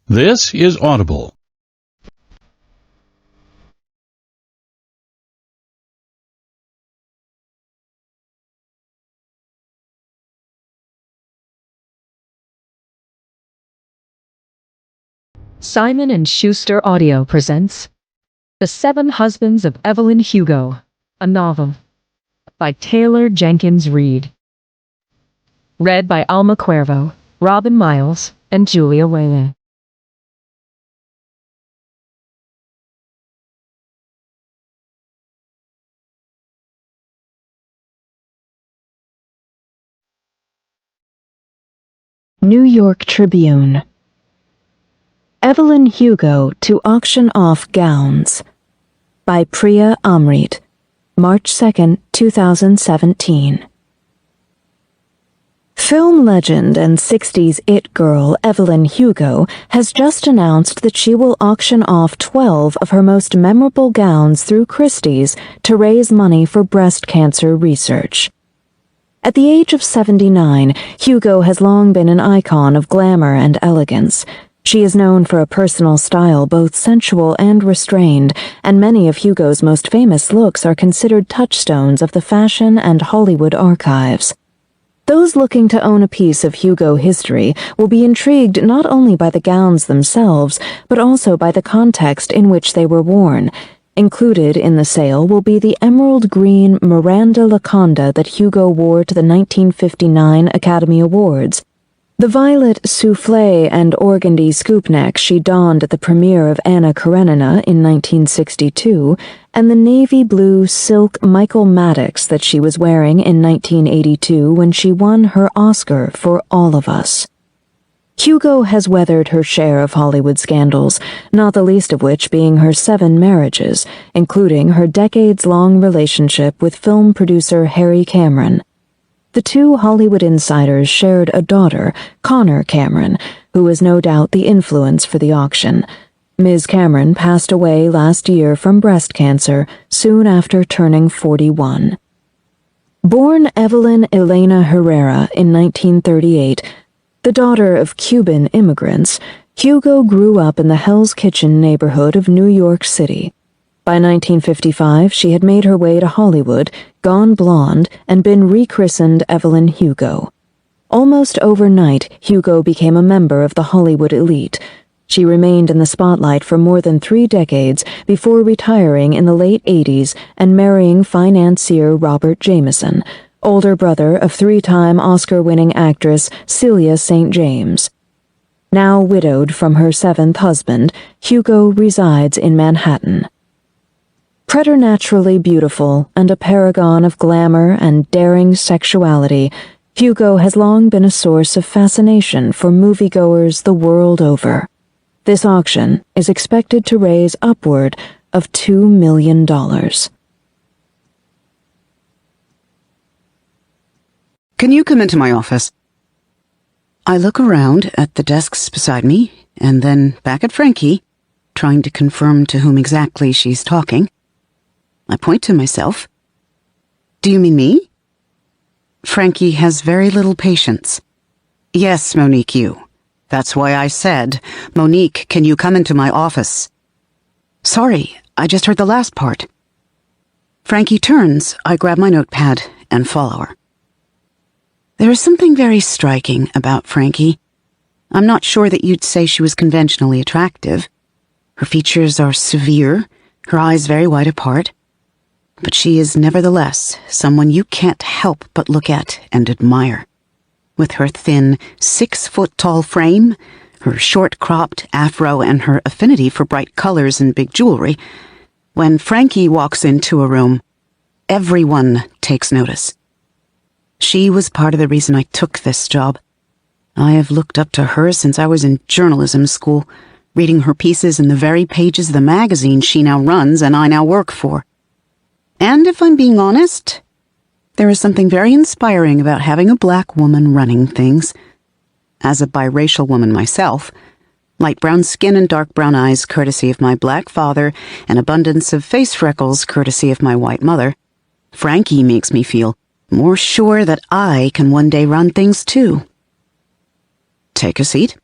This is Audible. Simon & Schuster Audio presents The Seven Husbands of Evelyn Hugo, a novel by Taylor Jenkins Reid. Read by Alma Cuervo, Robin Miles, and Julia Whalen. New York Tribune. Evelyn Hugo to auction off gowns by Priya Amrit, March 2, 2017. Film legend and 60s it girl Evelyn Hugo has just announced that she will auction off 12 of her most memorable gowns through Christie's to raise money for breast cancer research. At the age of 79, Hugo has long been an icon of glamour and elegance. She is known for a personal style both sensual and restrained, and many of Hugo's most famous looks are considered touchstones of the fashion and Hollywood archives. Those looking to own a piece of Hugo history will be intrigued not only by the gowns themselves, but also by the context in which they were worn. Included in the sale will be the emerald green Miranda Laconda that Hugo wore to the 1959 Academy Awards, the violet soufflé and organdy scoopneck she donned at the premiere of Anna Karenina in 1962, and the navy blue silk Michael Maddox that she was wearing in 1982 when she won her Oscar for All of Us. Hugo has weathered her share of Hollywood scandals, not the least of which being her 7 marriages, including her decades-long relationship with film producer Harry Cameron. The two Hollywood insiders shared a daughter, Connor Cameron, who was no doubt the influence for the auction. Ms. Cameron passed away last year from breast cancer, soon after turning 41. Born Evelyn Elena Herrera in 1938, the daughter of Cuban immigrants, Hugo grew up in the Hell's Kitchen neighborhood of New York City. By 1955, she had made her way to Hollywood, gone blonde, and been rechristened Evelyn Hugo. Almost overnight, Hugo became a member of the Hollywood elite. She remained in the spotlight for more than 3 decades before retiring in the late 80s and marrying financier Robert Jameson, older brother of 3-time Oscar-winning actress Celia St. James. Now widowed from her 7th husband, Hugo resides in Manhattan. Preternaturally beautiful and a paragon of glamour and daring sexuality, Hugo has long been a source of fascination for moviegoers the world over. This auction is expected to raise upward of $2 million. Can you come into my office? I look around at the desks beside me, and then back at Frankie, trying to confirm to whom exactly she's talking. I point to myself. Do you mean me? Frankie has very little patience. Yes, Monique, you. That's why I said, Monique, can you come into my office? Sorry, I just heard the last part. Frankie turns, I grab my notepad and follow her. There is something very striking about Frankie. I'm not sure that you'd say she was conventionally attractive. Her features are severe, her eyes very wide apart. But she is nevertheless someone you can't help but look at and admire. With her thin, 6-foot-tall frame, her short-cropped afro, and her affinity for bright colors and big jewelry, when Frankie walks into a room, everyone takes notice. She was part of the reason I took this job. I have looked up to her since I was in journalism school, reading her pieces in the very pages of the magazine she now runs and I now work for. And if I'm being honest, there is something very inspiring about having a black woman running things. As a biracial woman myself, light brown skin and dark brown eyes courtesy of my black father, and abundance of face freckles courtesy of my white mother, Frankie makes me feel more sure that I can one day run things too. Take a seat.